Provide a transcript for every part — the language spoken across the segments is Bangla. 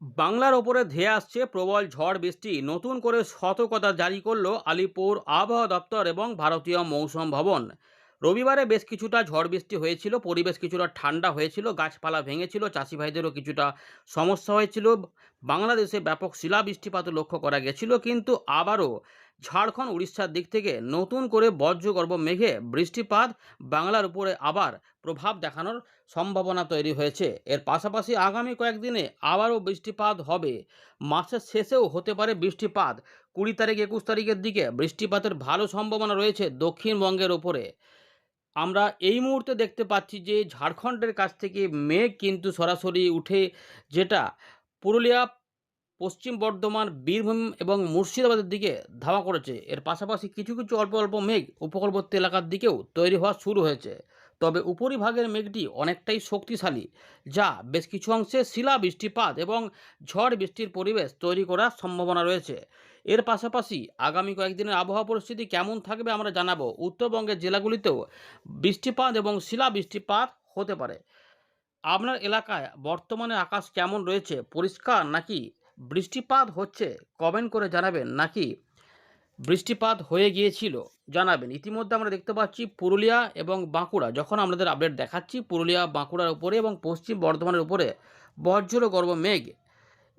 বাংলার ওপরে ধেয়ে আসছে প্রবল ঝড় বৃষ্টি। নতুন করে সতর্কতা জারি করলো আলিপুর আবহাওয়া দপ্তর এবং ভারতীয় মৌসুম ভবন। রবিবারে বেশ কিছুটা ঝড় বৃষ্টি হয়েছিল, পরিবেশ কিছুটা ঠান্ডা হয়েছিল, গাছপালা ভেঙেছিল, চাষি ভাইদেরও কিছুটা সমস্যা হয়েছিল। বাংলাদেশে ব্যাপক শিলা বৃষ্টিপাত লক্ষ্য করা গেছিল, কিন্তু আবারও ঝাড়খণ্ড উড়িষ্যার দিক থেকে নতুন করে বজ্রগর্ভ মেঘে বৃষ্টিপাত বাংলার উপরে আবার প্রভাব দেখানোর সম্ভাবনা তৈরি হয়েছে। এর পাশাপাশি আগামী কয়েকদিনে আবারও বৃষ্টিপাত হবে। মাসের শেষেও হতে পারে বৃষ্টিপাত। 20 তারিখ 21 তারিখের দিকে বৃষ্টিপাতের ভালো সম্ভাবনা রয়েছে দক্ষিণবঙ্গের ওপরে। আমরা এই মুহূর্তে দেখতে পাচ্ছি যে ঝাড়খণ্ডের কাছ থেকে মেঘ কিন্তু সরাসরি উঠে, যেটা পুরুলিয়া, পশ্চিম বর্ধমান, বীরভূম এবং মুর্শিদাবাদের দিকে ধাওয়া করেছে। এর পাশাপাশি কিছু কিছু অল্প অল্প মেঘ উপকূলবর্তী এলাকার দিকেও তৈরি হওয়া শুরু হয়েছে। তবে উপরিভাগের মেঘটি অনেকটাই শক্তিশালী, যা বেশ কিছু অংশে শিলা বৃষ্টিপাত এবং ঝড় বৃষ্টির পরিবেশ তৈরি করার সম্ভাবনা রয়েছে। এর পাশাপাশি আগামী কয়েকদিনের আবহাওয়া পরিস্থিতি কেমন থাকবে আমরা জানাবো। উত্তরবঙ্গের জেলাগুলিতেও বৃষ্টিপাত এবং শিলা বৃষ্টিপাত হতে পারে। আপনার এলাকায় বর্তমানে আকাশ কেমন রয়েছে? পরিষ্কার নাকি বৃষ্টিপাত হচ্ছে? কমেন্ট করে জানাবেন। নাকি বৃষ্টিপাত হয়ে গিয়েছিল জানাবেন। ইতিমধ্যে আমরা দেখতে পাচ্ছি পুরুলিয়া এবং বাঁকুড়া, যখন আমাদের আপডেট দেখাচ্ছি, পুরুলিয়া বাঁকুড়ার উপরে এবং পশ্চিম বর্ধমানের উপরে বজ্রগর্ভ মেঘ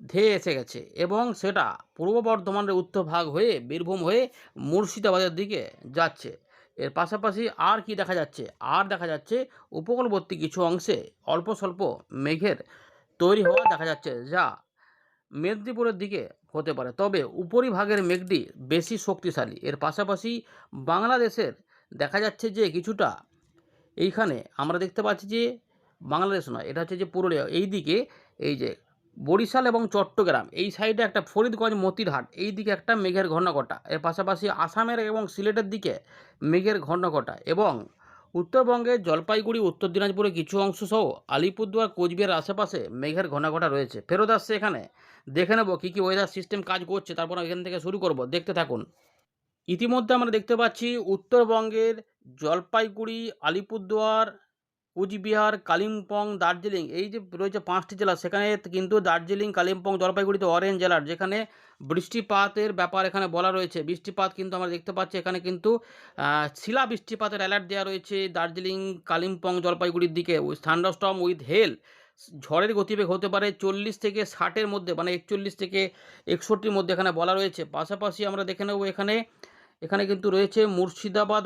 ধেয়ে এসে গেছে, এবং সেটা পূর্ব বর্ধমানের উত্তর ভাগ হয়ে বীরভূম হয়ে মুর্শিদাবাদের দিকে যাচ্ছে। এর পাশাপাশি আর কি দেখা যাচ্ছে? আর দেখা যাচ্ছে উপকূলবর্তী কিছু অংশে অল্প স্বল্প মেঘের তৈরি হওয়া দেখা যাচ্ছে, যা মেদিনীপুরের দিকে হতে পারে। তবে উপরিভাগের মেঘটি বেশি শক্তিশালী। এর পাশাপাশি বাংলাদেশের দেখা যাচ্ছে যে কিছুটা, এইখানে আমরা দেখতে পাচ্ছি যে বাংলাদেশ নয়, এটা হচ্ছে যে পুরুলিয়া এই দিকে, এই যে বরিশাল এবং চট্টগ্রাম এই সাইডে একটা, ফরিদগঞ্জ মতিরহাট এই দিকে একটা মেঘের ঘনঘটা। এর পাশাপাশি আসামের এবং সিলেটের দিকে মেঘের ঘনঘটা, এবং উত্তরবঙ্গের জলপাইগুড়ি, উত্তর দিনাজপুরে কিছু অংশ সহ আলিপুরদুয়ার, কোচবিহার আশেপাশে মেঘের ঘনঘটা রয়েছে। ফেরত আসছে এখানে দেখে নেব কী কী ওয়েদার সিস্টেম কাজ করছে, তারপর এখান থেকে শুরু করব, দেখতে থাকুন। ইতিমধ্যে আমরা দেখতে পাচ্ছি উত্তরবঙ্গের জলপাইগুড়ি, আলিপুরদুয়ার, কুচবিহার, কালিম্পং, দার্জিলিং এই যে রয়েছে 5টি জেলা, সেখানে কিন্তু দার্জিলিং, কালিম্পং, জলপাইগুড়িতে অরেঞ্জ অ্যালার্ট, যেখানে বৃষ্টিপাতের ব্যাপার এখানে বলা রয়েছে। বৃষ্টিপাত কিন্তু আমরা দেখতে পাচ্ছি এখানে কিন্তু শিলা বৃষ্টিপাতের অ্যালার্ট দেওয়া রয়েছে দার্জিলিং, কালিম্পং, জলপাইগুড়ির দিকে। থান্ডারস্টর্ম উইথ হেল, ঝড়ের গতিবেগ হতে পারে 40 থেকে 60-এর মধ্যে, মানে 41 থেকে 61-র মধ্যে এখানে বলা রয়েছে। পাশাপাশি আমরা দেখে নেব এখানে, এখানে কিন্তু রয়েছে মুর্শিদাবাদ,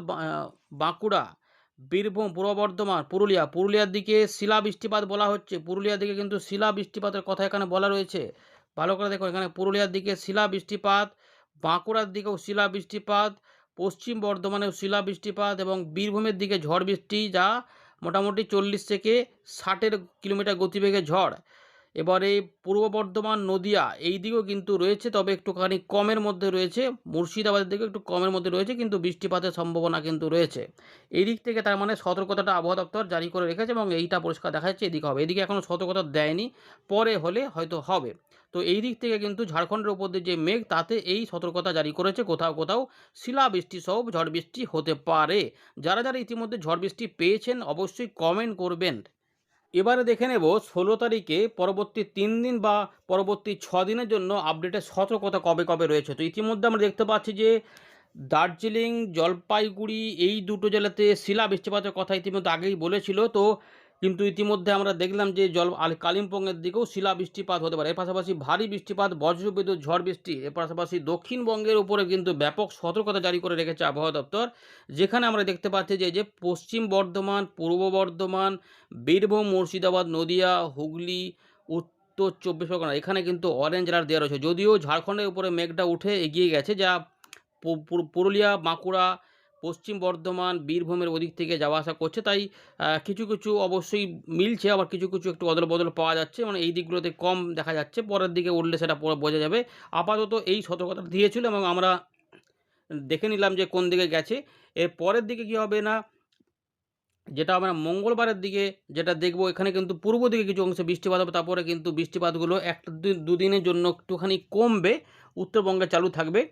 বাঁকুড়া, বীরভূম, পূর্ব বর্ধমান, পুরুলিয়ার দিকে শিলা বৃষ্টিপাত বলা হচ্ছে। পুরুলিয়ার দিকে কিন্তু শিলা বৃষ্টিপাতের কথা এখানে বলা রয়েছে। ভালো করে দেখো, এখানে পুরুলিয়ার দিকে শিলা বৃষ্টিপাত, বাঁকুড়ার দিকেও শিলা বৃষ্টিপাত, পশ্চিম বর্ধমানেও শিলা বৃষ্টিপাত, এবং বীরভূমের দিকে ঝড় বৃষ্টি, যা মোটামুটি 40 থেকে 60-এর কিলোমিটার গতিবেগে ঝড়। এবারে পূর্ব বর্ধমান, নদিয়া এই দিকেও কিন্তু রয়েছে, তবে একটুখানি কমের মধ্যে রয়েছে। মুর্শিদাবাদের দিকে একটু কমের মধ্যে রয়েছে, কিন্তু বৃষ্টিপাতের সম্ভাবনা কিন্তু রয়েছে। এই দিক থেকে তার মানে সতর্কতাটা আবহাওয়া দপ্তর জারি করে রেখেছে, এবং এইটা পরিষ্কার দেখা যাচ্ছে এদিকে হবে। এদিকে এখনও সতর্কতা দেয়নি, পরে হলে হয়তো হবে। তো এই দিক থেকে কিন্তু ঝাড়খণ্ডের উপর দিয়ে যে মেঘ, তাতে এই সতর্কতা জারি করেছে, কোথাও কোথাও শিলাবৃষ্টি সহ ঝড় বৃষ্টি হতে পারে। যারা যারা ইতিমধ্যে ঝড় বৃষ্টি পেয়েছেন অবশ্যই কমেন্ট করবেন। এবারে দেখে নেব 16 তারিখে পরবর্তী 3 দিন বা পরবর্তী 6 দিনের জন্য আপডেটের সতর্কতা কবে কবে রয়েছে। তো ইতিমধ্যে আমরা দেখতে পাচ্ছি যে দার্জিলিং, জলপাইগুড়ি এই দুটো জেলাতে শিলা বৃষ্টিপাতের কথা ইতিমধ্যে আগেই বলেছিল। তো কিন্তু ইতিমধ্যে আমরা দেখলাম যে কালিম্পংয়ের দিকেও শিলা বৃষ্টিপাত হতে পারে। এর পাশাপাশি ভারী বৃষ্টিপাত, বজ্রবিদ্যুৎ, ঝড় বৃষ্টি। এর পাশাপাশি দক্ষিণবঙ্গের উপরে কিন্তু ব্যাপক সতর্কতা জারি করে রেখেছে আবহাওয়া দপ্তর, যেখানে আমরা দেখতে পাচ্ছি যে পশ্চিম বর্ধমান, পূর্ব বর্ধমান, বীরভূম, মুর্শিদাবাদ, নদিয়া, হুগলি, উত্তর 24 পরগনা এখানে কিন্তু অরেঞ্জ অ্যালার্ট দেওয়া রয়েছে। যদিও ঝাড়খণ্ডের উপরে মেঘটা উঠে এগিয়ে গেছে, যা পুরুলিয়া, বাঁকুড়া, পশ্চিম বর্ধমান, বীরভূমের ওদিক থেকে যাওয়া আসা করছে। তাই কিছু কিছু অবশ্যই মিলছে, আবার কিছু কিছু একটু অদল বদল পাওয়া যাচ্ছে, মানে এই দিকগুলোতে কম দেখা যাচ্ছে। পরের দিকে উঠলে সেটা পরে বোঝা যাবে। আপাতত এই সতর্কতা দিয়েছিল, এবং আমরা দেখে নিলাম যে কোন দিকে গেছে। এর পরের দিকে কী হবে না, যেটা আমরা মঙ্গলবারের দিকে যেটা দেখব, এখানে কিন্তু পূর্ব দিকে কিছু অংশে বৃষ্টিপাত হবে। তারপরে কিন্তু বৃষ্টিপাতগুলো একটা দুদিনের জন্য একটুখানি কমবে, উত্তরবঙ্গে চালু থাকবে।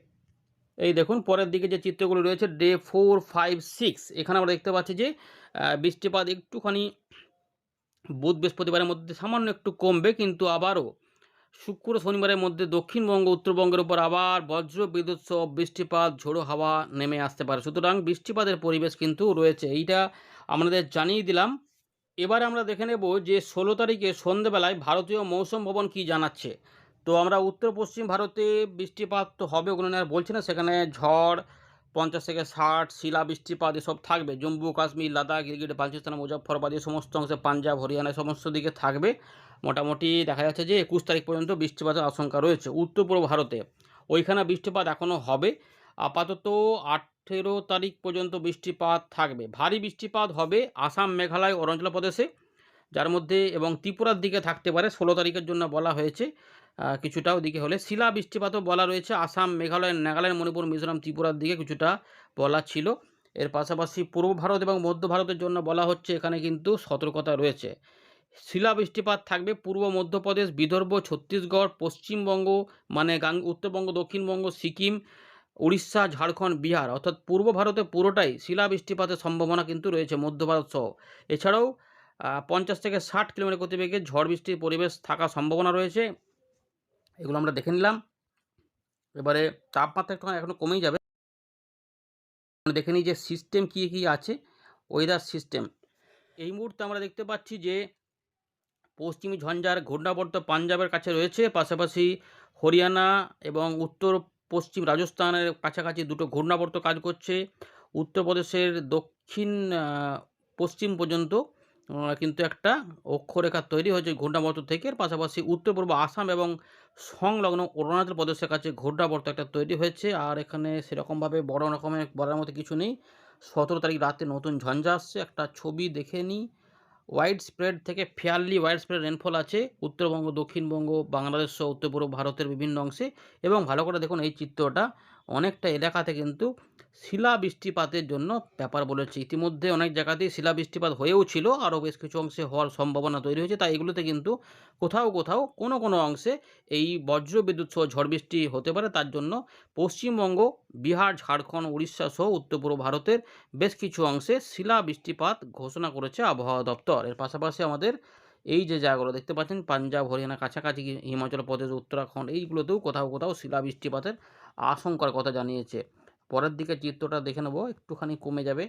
এই দেখুন পরের দিকে যে চিত্রগুলো রয়েছে, ডে 4, 5, 6 এখানে আমরা দেখতে পাচ্ছি যে বৃষ্টিপাত একটুখানি বুধ বৃহস্পতিবারের মধ্যে সামান্য একটু কমবে, কিন্তু আবারও শুক্র শনিবারের মধ্যে দক্ষিণবঙ্গ উত্তরবঙ্গের উপর আবার বজ্র বিদ্যুৎ সহ বৃষ্টিপাত ঝোড়ো হাওয়া নেমে আসতে পারে, সুতরাং বৃষ্টিপাতের পরিবেশ কিন্তু রয়েছে, এইটা আমাদের জানিয়ে দিলাম। এবারে আমরা দেখে নেব যে 16 তারিখে সন্ধেবেলায় ভারতীয় মৌসুম ভবন কি জানাচ্ছে। তো আমরা উত্তর পশ্চিম ভারতে বৃষ্টিপাত তো হবে, ওগুলো নিয়ে আর বলছি না, সেখানে ঝড় 50 থেকে 60, শিলা বৃষ্টিপাত এসব থাকবে। জম্মু কাশ্মীর, লাদাখ, গিলগিট বালচিস্তান, মুজফ্ফরবাদ এই সমস্ত অংশে, পাঞ্জাব, হরিয়ানা সমস্ত দিকে থাকবে। মোটামুটি দেখা যাচ্ছে যে 21 তারিখ পর্যন্ত বৃষ্টিপাতের আশঙ্কা রয়েছে উত্তর পূর্ব ভারতে। ওইখানে বৃষ্টিপাত এখনও হবে। আপাতত 18 তারিখ পর্যন্ত বৃষ্টিপাত থাকবে। ভারী বৃষ্টিপাত হবে আসাম, মেঘালয়, অরুণাচল প্রদেশে, যার মধ্যে এবং ত্রিপুরার দিকে থাকতে পারে 16 তারিখের জন্য বলা হয়েছে। কিছুটা ওদিকে হলে শিলা বৃষ্টিপাতও বলা রয়েছে আসাম, মেঘালয়, নাগাল্যান্ড, মণিপুর, মিজোরাম, ত্রিপুরার দিকে কিছুটা বলা ছিল। এর পাশাপাশি পূর্ব ভারত এবং মধ্য ভারতের জন্য বলা হচ্ছে, এখানে কিন্তু সতর্কতা রয়েছে। শিলা বৃষ্টিপাত থাকবে পূর্ব মধ্যপ্রদেশ, বিদর্ভ, ছত্তিশগড়, পশ্চিমবঙ্গ মানে উত্তরবঙ্গ, দক্ষিণবঙ্গ, সিকিম, উড়িষ্যা, ঝাড়খণ্ড, বিহার, অর্থাৎ পূর্ব ভারতে পুরোটাই শিলা বৃষ্টিপাতের সম্ভাবনা কিন্তু রয়েছে, মধ্য ভারত সহ। এছাড়াও 50 থেকে 60 কিলোমিটার গতিবেগে ঝড় বৃষ্টির পরিবেশ থাকার সম্ভাবনা রয়েছে। এগুলো আমরা দেখে নিলাম। এবারে তাপমাত্রা একটু এখনও কমেই যাবে। দেখে নিই যে সিস্টেম কী কী আছে, ওয়েদার সিস্টেম। এই মুহূর্তে আমরা দেখতে পাচ্ছি যে পশ্চিমী ঝঞ্ঝার ঘূর্ণাবর্ত পাঞ্জাবের কাছে রয়েছে, পাশাপাশি হরিয়ানা এবং উত্তর পশ্চিম রাজস্থানের কাছাকাছি দুটো ঘূর্ণাবর্ত কাজ করছে। উত্তরপ্রদেশের দক্ষিণ পশ্চিম পর্যন্ত কিন্তু একটা অক্ষরেখা তৈরি হয়েছে ঘূর্ণাবর্ত থেকে। পাশাপাশি উত্তর পূর্ব আসাম এবং সংলগ্ন অরুণাচল প্রদেশের কাছে ঘূর্ণাবর্ত একটা তৈরি হয়েছে। আর এখানে সেরকমভাবে বড় রকমের বলার মতো কিছু নেই। 17 তারিখ রাতে নতুন ঝঞ্ঝা আসছে, একটা ছবি দেখে নিই। ওয়াইড স্প্রেড থেকে ফেয়ারলি ওয়াইড স্প্রেড রেনফল আছে উত্তরবঙ্গ, দক্ষিণবঙ্গ, বাংলাদেশ সহ উত্তর পূর্ব ভারতের বিভিন্ন অংশে। এবং ভালো করে দেখুন এই চিত্রটা, অনেকটা এলাকাতে কিন্তু শিলা বৃষ্টিপাতের জন্য ব্যাপার বলেছে। ইতিমধ্যে অনেক জায়গাতেই শিলা বৃষ্টিপাত হয়েও ছিল, আরও বেশ কিছু অংশে হওয়ার সম্ভাবনা তৈরি হয়েছে। তাই এগুলোতে কিন্তু কোথাও কোথাও কোনো অংশে এই বজ্রবিদ্যুৎ সহ ঝড় বৃষ্টি হতে পারে। তার জন্য পশ্চিমবঙ্গ, বিহার, ঝাড়খণ্ড, উড়িষ্যা সহ উত্তর পূর্ব ভারতের বেশ কিছু অংশে শিলা বৃষ্টিপাত ঘোষণা করেছে আবহাওয়া দপ্তর। এর পাশাপাশি আমাদের এই যে জায়গাগুলো দেখতে পাচ্ছেন, পাঞ্জাব, হরিয়ানা কাছাকাছি, হিমাচল প্রদেশ, উত্তরাখণ্ড, এইগুলোতেও কোথাও কোথাও শিলা বৃষ্টিপাতের আশঙ্কার কথা জানিয়েছে। পরের দিকে চিত্রটা দেখে নেব, একটুখানি কমে যাবে।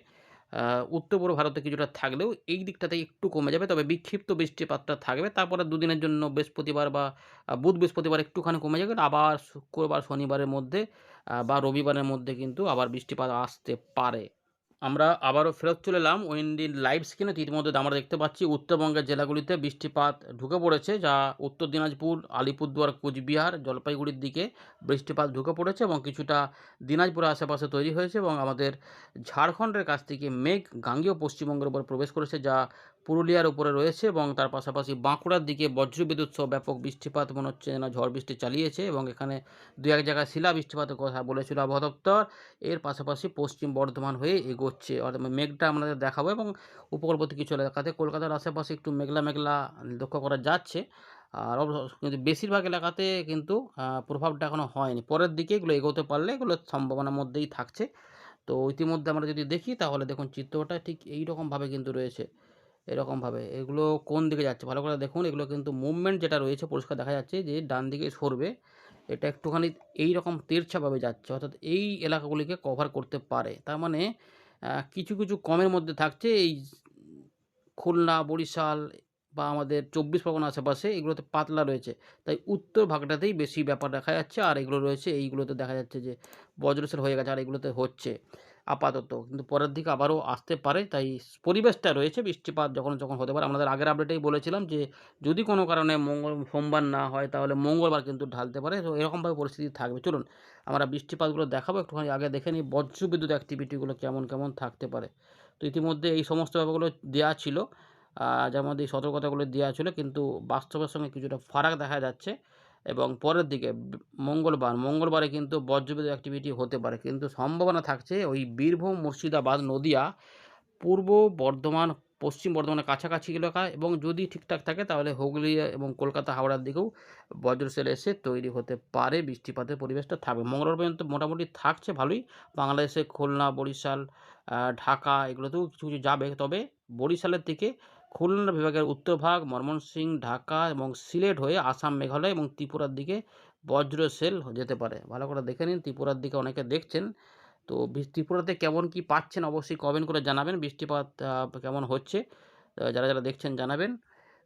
উত্তর পূর্ব ভারতে কিছুটা থাকলেও এই দিকটাতে একটু কমে যাবে, তবে বিক্ষিপ্ত বৃষ্টিপাতটা থাকবে। তারপরে দুদিনের জন্য বৃহস্পতিবার বা বুধ বৃহস্পতিবার একটুখানি কমে যাবে, আবার শুক্রবার শনিবারের মধ্যে বা রবিবারের মধ্যে কিন্তু আবার বৃষ্টিপাত আসতে পারে। আমরা আবারও ফেরত চলে এলাম উইন্ডির লাইভ স্ক্রিনে। ইতিমধ্যে আমরা দেখতে পাচ্ছি উত্তরবঙ্গের জেলাগুলিতে বৃষ্টিপাত ঢুকে পড়েছে, যা উত্তর দিনাজপুর, আলিপুরদুয়ার, কোচবিহার, জলপাইগুড়ির দিকে বৃষ্টিপাত ঢুকে পড়েছে এবং কিছুটা দিনাজপুরের আশেপাশে তৈরি হয়েছে। এবং আমাদের ঝাড়খণ্ডের কাছ থেকে মেঘ গাঙ্গেয় পশ্চিমবঙ্গের উপর প্রবেশ করেছে, যা পুরুলিয়ার উপরে রয়েছে। এবং তার পাশাপাশি বাঁকুড়ার দিকে বজ্রবিদ্যুৎ সহ ব্যাপক বৃষ্টিপাত মনে হচ্ছে যেন ঝড় বৃষ্টি চালিয়েছে, এবং এখানে দু এক জায়গায় শিলা বৃষ্টিপাতের কথা বলেছিল আবহাওয়া দপ্তর। এর পাশাপাশি পশ্চিম বর্ধমান হয়ে এগোচ্ছে, অর্থাৎ মেঘটা আমাদের দেখাবো। এবং উপকূলবর্তী কিছু এলাকাতে, কলকাতার আশেপাশে একটু মেঘলা মেঘলা লক্ষ্য করা যাচ্ছে। আর কিন্তু বেশিরভাগ এলাকাতে কিন্তু প্রভাবটা এখনও হয়নি। পরের দিকে এগুলো এগোতে পারলে এগুলো সম্ভাবনার মধ্যেই থাকছে। তো ইতিমধ্যে আমরা যদি দেখি তাহলে দেখুন চিত্রটা ঠিক এই রকমভাবে কিন্তু রয়েছে, এরকমভাবে এগুলো কোন দিকে যাচ্ছে ভালো করে দেখুন। এগুলো কিন্তু মুভমেন্ট যেটা রয়েছে পরিষ্কার দেখা যাচ্ছে যে ডান দিকে সরবে, এটা একটুখানি এই রকম তেরছাভাবে যাচ্ছে, অর্থাৎ এই এলাকাগুলিকে কভার করতে পারে। তার মানে কিছু কিছু কমের মধ্যে থাকছে এই খুলনা, বরিশাল বা আমাদের 24 পরগনা আশেপাশে, এগুলোতে পাতলা রয়েছে। তাই উত্তর ভাগটাতেই বেশি ব্যাপার দেখা যাচ্ছে। আর এগুলো রয়েছে এইগুলোতে দেখা যাচ্ছে যে বজ্রসেল হয়ে গেছে, আর এগুলোতে হচ্ছে আপাতত, কিন্তু পরের দিকে আবারও আসতে পারে। তাই পরিবেশটা রয়েছে, বৃষ্টিপাত যখন হতে পারে। আমাদের আগের আপডেটেই বলেছিলাম যে যদি কোনো কারণে সোমবার না হয় তাহলে মঙ্গলবার কিন্তু ঢালতে পারে। তো এরকমভাবে পরিস্থিতি থাকবে। চলুন আমরা বৃষ্টিপাতগুলো দেখাবো, একটুখানি আগে দেখে নিই বজ্রবিদ্যুৎ অ্যাক্টিভিটিগুলো কেমন কেমন থাকতে পারে। তো ইতিমধ্যে এই সমস্ত ব্যাপারগুলো দেওয়া ছিল, যার মধ্যে এই সতর্কতাগুলো দেওয়া ছিল, কিন্তু বাস্তবের সঙ্গে কিছুটা ফারাক দেখা যাচ্ছে। এবং পরের দিকে মঙ্গলবারে কিন্তু বজ্রবিদ্যুৎ অ্যাক্টিভিটি হতে পারে, কিন্তু সম্ভাবনা থাকছে ওই বীরভূম, মুর্শিদাবাদ, নদিয়া, পূর্ব বর্ধমান, পশ্চিম বর্ধমানের কাছাকাছি এলাকায়। এবং যদি ঠিকঠাক থাকে তাহলে হুগলি এবং কলকাতা, হাওড়ার দিকেও বজ্রসেল এসে তৈরি হতে পারে, বৃষ্টিপাতের পরিবেশটা থাকবে। মঙ্গলবার পর্যন্ত মোটামুটি থাকছে ভালোই। বাংলাদেশে খুলনা, বরিশাল, ঢাকা এগুলোতেও কিছু কিছু যাবে, তবে বরিশালের দিকে খুলনা বিভাগের উত্তরভাগ, ময়মনসিংহ, ঢাকা এবং সিলেট হয়ে আসাম, মেঘালয় এবং ত্রিপুরার দিকে বজ্রশেল যেতে পারে। ভালো করে দেখে নিন, ত্রিপুরার দিকে অনেকে দেখছেন। তো ত্রিপুরাতে কেমন কি পাচ্ছেন অবশ্যই কমেন্ট করে জানাবেন। বৃষ্টিপাত কেমন হচ্ছে যারা যারা দেখছেন জানাবেন।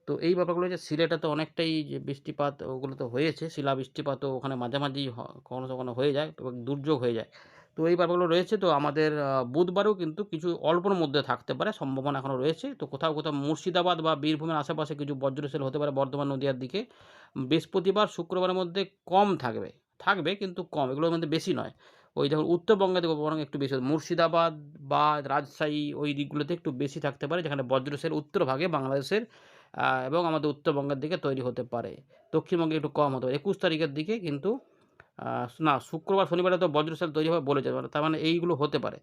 তো এই ব্যাপারগুলো যে সিলেটে তো অনেকটাই যে বৃষ্টিপাত ওগুলো তো হয়েছে, শিলা বৃষ্টিপাতও ওখানে মাঝামাঝি কখনো কখনো হয়ে যায় এবং দুর্যোগ হয়ে যায়। তো এই ব্যাপারগুলো রয়েছে। তো আমাদের বুধবারেও কিন্তু কিছু অল্পর মধ্যে থাকতে পারে, সম্ভাবনা এখনও রয়েছে। তো কোথাও কোথাও মুর্শিদাবাদ বা বীরভূমের আশেপাশে কিছু বজ্রশেল হতে পারে, বর্ধমান নদীয়ার দিকে। বৃহস্পতিবার শুক্রবারের মধ্যে কম থাকবে, থাকবে কিন্তু কম, এগুলোর মধ্যে বেশি নয়। ওই যখন উত্তরবঙ্গে দেখবো বরং একটু বেশি, মুর্শিদাবাদ বা রাজশাহী ওই দিকগুলোতে একটু বেশি থাকতে পারে, যেখানে বজ্রশেল উত্তরভাগে বাংলাদেশের এবং আমাদের উত্তরবঙ্গের দিকে তৈরি হতে পারে। দক্ষিণবঙ্গে একটু কম হতে পারে ২১ তারিখের দিকে, কিন্তু না, শুক্রবার শনিবারে তো বজ্রশেল তৈরি হবে বলেছে। তার মানে এইগুলো হতে পারে।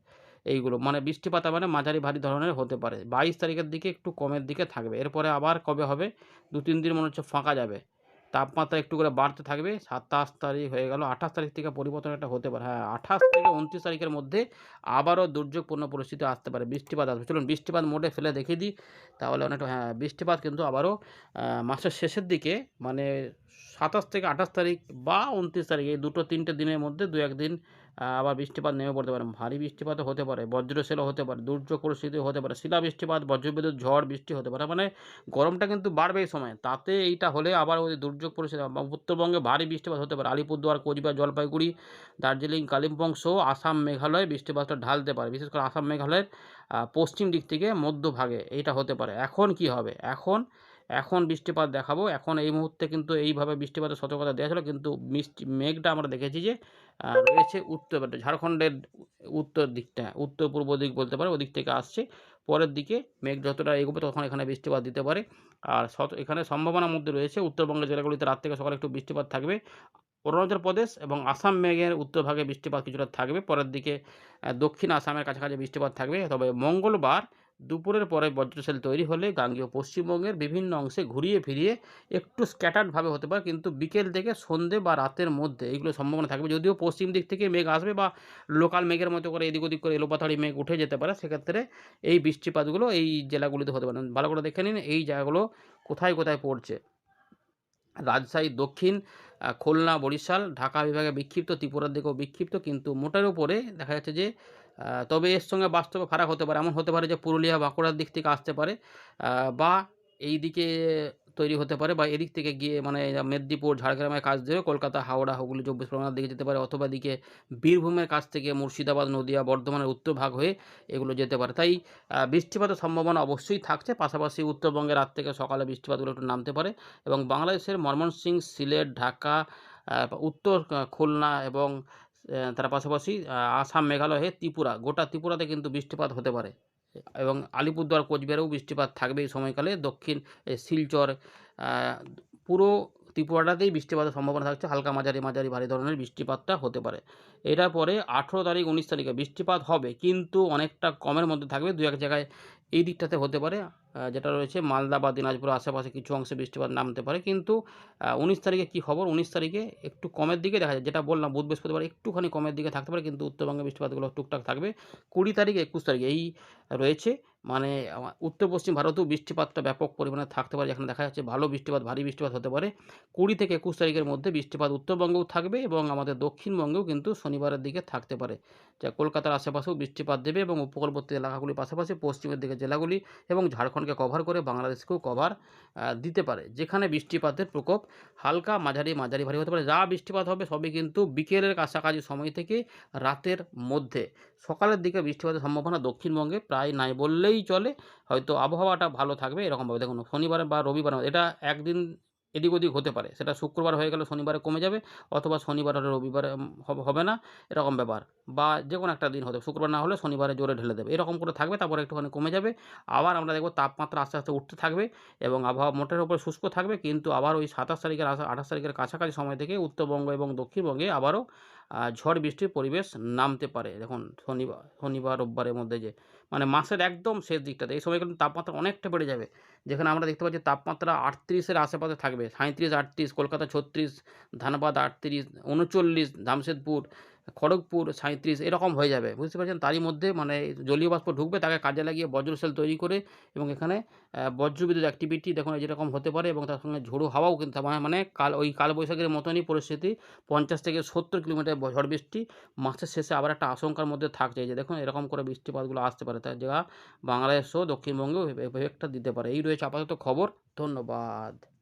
এইগুলো মানে বৃষ্টিপাত মানে মাঝারি ভারী ধরনের হতে পারে। ২২ তারিখের দিকে একটু কমের দিকে থাকবে। এরপরে আবার কবে হবে? ২-৩ দিন মনে হচ্ছে ফাঁকা যাবে। তাপমাত্রা একটু করে বাড়তে থাকবে। ২৭ তারিখ হয়ে গেল, ২৮ তারিখ থেকে পরিবর্তন একটা হতে পারে। হ্যাঁ, ২৮ থেকে ২৯ তারিখের মধ্যে আবারও দুর্যোগপূর্ণ পরিস্থিতি আসতে পারে। বৃষ্টিপাত আসবে। চলুন বৃষ্টিপাত মোডে ফেলে দেখিয়ে দিই। তাহলে অনেকটা, হ্যাঁ, বৃষ্টিপাত কিন্তু আবারও মাসের শেষের দিকে, মানে ২৭ থেকে ২৮ তারিখ বা ২৯ তারিখ, এই ২-৩টে দিনের মধ্যে ২-১ দিন আবার বৃষ্টিপাত নেমে পড়তে পারে। ভারী বৃষ্টিপাতও হতে পারে, বজ্রশেলও হতে পারে, দুর্যোগ পরিস্থিতিও হতে পারে, শিলা বৃষ্টিপাত, বজ্রবিদ্যুৎ, ঝড় বৃষ্টি হতে পারে। মানে গরমটা কিন্তু বাড়বে এই সময়। তাতে এইটা হলে আবার ওই দুর্যোগ পরিস্থিতি, উত্তরবঙ্গে ভারী বৃষ্টিপাত হতে পারে। আলিপুরদুয়ার, কোচবিহার, জলপাইগুড়ি, দার্জিলিং, কালিম্পং সহ আসাম, মেঘালয় বৃষ্টিপাতটা ঢালতে পারে। বিশেষ করে আসাম, মেঘালয়ের পশ্চিম দিক থেকে মধ্যভাগে এইটা হতে পারে। এখন কি হবে? এখন বৃষ্টিপাত দেখাবো। এখন এই মুহূর্তে কিন্তু এইভাবে বৃষ্টিপাতের সতর্কতা দেওয়া ছিল, কিন্তু মেঘটা আমরা দেখেছি যে রয়েছে উত্তর, ঝাড়খণ্ডের উত্তর দিকটা, উত্তর পূর্ব দিক বলতে পারে, ওদিক থেকে আসছে। পরের দিকে মেঘ যতটা এগোবে তখন এখানে বৃষ্টিপাত দিতে পারে। আর এখানে সম্ভাবনার মধ্যে রয়েছে উত্তরবঙ্গের জেলাগুলিতে রাত থেকে সকালে একটু বৃষ্টিপাত থাকবে। অরুণাচল প্রদেশ এবং আসাম মেঘের উত্তরভাগে বৃষ্টিপাত কিছুটা থাকবে। পরের দিকে দক্ষিণ আসামের কাছাকাছি বৃষ্টিপাত থাকবে। তবে মঙ্গলবার দুপুরের পরে বজ্রশেল তৈরি হলে গাঙ্গেয় পশ্চিমবঙ্গের বিভিন্ন অংশে ঘুরিয়ে ফিরিয়ে একটু স্ক্যাটার্ডভাবে হতে পারে, কিন্তু বিকেল থেকে সন্ধ্যে বা রাতের মধ্যে এইগুলো সম্ভাবনা থাকবে। যদিও পশ্চিম দিক থেকে মেঘ আসবে বা লোকাল মেঘের মতো করে এদিক ওদিক করে এলোপাতাড়ি মেঘ উঠে যেতে পারে, সেক্ষেত্রে এই বৃষ্টিপাতগুলো এই জেলাগুলিতে হতে পারে। ভালো করে দেখে নিন এই জায়গাগুলো কোথায় কোথায় পড়ছে। রাজশাহী দক্ষিণ, খুলনা, বরিশাল, ঢাকা বিভাগে বিক্ষিপ্ত, ত্রিপুরার দিকেও বিক্ষিপ্ত, কিন্তু মোটের উপরে দেখা যাচ্ছে যে তবে এর সঙ্গে বাস্তবে ফারাক হতে পারে। এমন হতে পারে যে পুরুলিয়া, বাঁকুড়ার দিক থেকে আসতে পারে, বা এই দিকে তৈরি হতে পারে, বা এদিক থেকে গিয়ে মানে মেদিনীপুর, ঝাড়গ্রামের কাছ দিয়ে কলকাতা, হাওড়া, হুগলি, ২৪ পরগনার দিকে যেতে পারে, অথবা এদিকে বীরভূমের কাছ থেকে মুর্শিদাবাদ, নদিয়া, বর্ধমানের উত্তরভাগ হয়ে এগুলো যেতে পারে। তাই বৃষ্টিপাতের সম্ভাবনা অবশ্যই থাকছে। পাশাপাশি উত্তরবঙ্গে রাত থেকে সকালে বৃষ্টিপাতগুলো একটু নামতে পারে, এবং বাংলাদেশের ময়মনসিংহ, সিলেট, ঢাকা, উত্তর খুলনা এবং তার পাশাপাশি আসাম, মেঘালয় হয়ে ত্রিপুরা, গোটা ত্রিপুরাতে কিন্তু বৃষ্টিপাত হতে পারে, এবং আলিপুরদুয়ার, কোচবিহারেও বৃষ্টিপাত থাকবে এই সময়কালে। দক্ষিণ শিলচর, পুরো ত্রিপুরাটাতেই বৃষ্টিপাতের সম্ভাবনা থাকছে। হালকা মাঝারি মাঝারি ভারী ধরনের বৃষ্টিপাতটা হতে পারে। এটার পরে ১৮ তারিখ ১৯ তারিখে বৃষ্টিপাত হবে, কিন্তু অনেকটা কমের মধ্যে থাকবে। দু এক জায়গায় এই দিকটাতে হতে পারে, যেটা রয়েছে মালদা বা দিনাজপুরের আশেপাশে কিছু অংশে বৃষ্টিপাত নামতে পারে। কিন্তু ১৯ তারিখে কী খবর? ১৯ তারিখে একটু কমের দিকে দেখা যায়, যেটা বললাম বুধ বৃহস্পতিবার একটুখানি কমের দিকে থাকতে পারে, কিন্তু উত্তরবঙ্গে বৃষ্টিপাতগুলো টুকটাক থাকবে। ২০ তারিখ ২১ তারিখ এই রয়েছে, মানে উত্তর পশ্চিম ভারতেও বৃষ্টিপাতটা ব্যাপক পরিমাণে থাকতে পারে, যেখানে দেখা যাচ্ছে ভালো বৃষ্টিপাত, ভারী বৃষ্টিপাত হতে পারে। ২০ থেকে ২১ তারিখের মধ্যে বৃষ্টিপাত উত্তরবঙ্গেও থাকবে, এবং আমাদের দক্ষিণবঙ্গেও কিন্তু শনিবারের দিকে থাকতে পারে, যা কলকাতার আশেপাশেও বৃষ্টিপাত দেবে, এবং উপকূলবর্তী এলাকাগুলির পাশাপাশি পশ্চিমের দিকে জেলাগুলি এবং ঝাড়খণ্ডকে কভার করে বাংলাদেশকেও কভার দিতে পারে, যেখানে বৃষ্টিপাতের প্রকোপ হালকা মাঝারি মাঝারি ভারী হতে পারে। যা বৃষ্টিপাত হবে সবই কিন্তু বিকেলের কাছাকাছি সময় থেকে রাতের মধ্যে। সকালের দিকে বৃষ্টিপাতের সম্ভাবনা দক্ষিণবঙ্গে প্রায় নাই বললেই চলে। হয়তো আবহাওয়াটা ভালো থাকবে এরকমভাবে। দেখুন, শনিবার বা রবিবার এটা একদিন এদিক ওদিক হতে পারে, সেটা শুক্রবার হয়ে গেলে শনিবারে কমে যাবে, অথবা শনিবার হলে রবিবারে হবে না, এরকম ব্যাপার। বা যে কোনো একটা দিন হতে, শুক্রবার না হলে শনিবারে জোরে ঢেলে দেবে, এরকম করে থাকবে। তারপরে একটুখানি কমে যাবে। আবার আমরা দেখব তাপমাত্রা আস্তে আস্তে উঠতে থাকবে, এবং আবহাওয়া মোটের উপরে শুষ্ক থাকবে, কিন্তু আবার ওই ২৭ তারিখের ২৮ তারিখের কাছাকাছি সময় থেকে উত্তরবঙ্গ এবং দক্ষিণবঙ্গে আবারও ঝড় বৃষ্টির পরিবেশ নামতে পারে। দেখুন, শনিবার রোববারের মধ্যে যে মানে মাসের একদম শেষ দিকটাতে এই সময় কিন্তু তাপমাত্রা অনেকটা বেড়ে যাবে, যেখানে আমরা দেখতে পাচ্ছি তাপমাত্রা ৩৮-এর আশেপাশে থাকবে। ৩৭, ৩৮, কলকাতা ৩৬, ধানবাদ ৩৮, ৩৯, জামশেদপুর খড়গপুর 37 এরকম হয়ে যাবে। বুঝতে পারছেন? তারই মধ্যে মানে জলীয় বাষ্প ঢুকবে, তাকে কাজে লাগিয়ে বজ্রসেল তৈরি করে এবং এখানে বজ্রবিদ্যুৎ অ্যাক্টিভিটি দেখুন যেরকম হতে পারে এবং তার সঙ্গে ঝোড়ো হাওয়াও কিন্তু মানে ওই কালবৈশাখীর মতনই পরিস্থিতি ৫০ থেকে ৭০ কিলোমিটার ঝড় বৃষ্টি মাসের শেষে আবার একটা আশঙ্কার মধ্যে থাকছে। এই যে দেখুন এরকম করে বৃষ্টিপাতগুলো আসতে পারে। যা বাংলাদেশ সহ দক্ষিণবঙ্গেও এফেক্টটা দিতে পারে। এই রয়েছে আপাতত খবর। ধন্যবাদ।